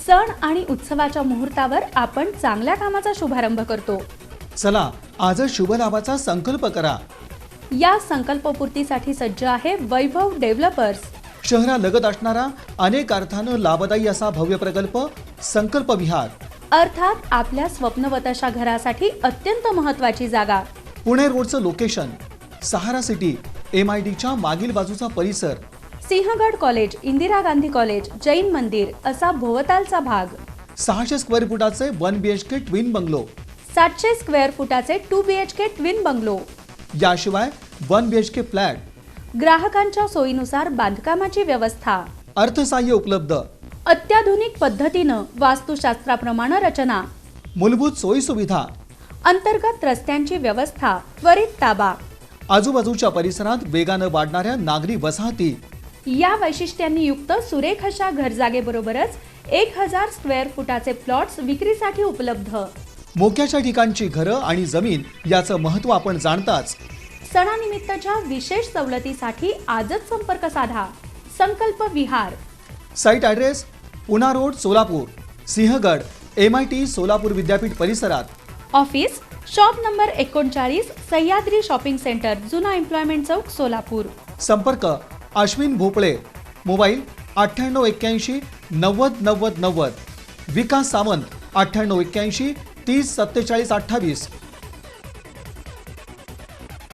सण आणि उत्सवाच्या मुहूर्तावर आपण चांगल्या कामाचा शुभारंभ करतो। चला आजच शुभ लाभाचा संकल्प करा। या संकल्पपूर्तीसाठी सज्ज आहे वैभव डेव्हलपर्स। शहरालगत असणारा अनेक अर्थानं लाभदायी असा भव्य प्रकल्प संकल्प विहार, अर्थात आपल्या स्वप्नवताच्या घरासाठी अत्यंत महत्त्वाची जागा। पुणे रोडचं लोकेशन, सहारा सिटी, MIDच्या मागील बाजूचा परिसर, सिंहगड कॉलेज, इंदिरा गांधी कॉलेज, जैन मंदिर असा भोवतालचा भाग, 600 स्क्वेअर फुटाचे 1 BHK ट्विन बंगलो, 700 स्क्वेअर फुटाचे 2 BHK ट्विन बंगलो, याशिवाय 1 BHK फ्लॅट, ग्राहकांच्या सोयीनुसार बांधकामाची व्यवस्था, अर्थसहाय्य उपलब्ध, अत्याधुनिक पद्धतीनं वास्तुशास्त्राप्रमाणे रचना, मूलभूत सोयी सुविधा, अंतर्गत रस्त्यांची व्यवस्था, त्वरित ताबा, आजूबाजूच्या परिसरात वेगानं वाढणाऱ्या नागरी वसाहती, या वैशिष्ट्यांनी युक्त सुरेख अशा घरजागेबरोबरच 1000 स्क्वेअर फुटाचे प्लॉट्स विक्रीसाठी उपलब्ध। मोक्याच्या ठिकाणची घरं आणि जमीन याचं महत्त्व आपण जाणताच। सणानिमित्ताच्या विशेष सवलतीसाठी आजच संपर्क साधा। Sankalp Vihar, site address Poona road Solapur, Sinhagad MIT Solapur विद्यापीठ परिसरात, office shop number 39, Sahyadri shopping centre, जुना एम्प्लॉयमेंट चौक, सोलापूर। संपर्क अश्विन भोपळे, मोबाईल 9881 90 90 90, विकास सावंत 9881 30 47 28।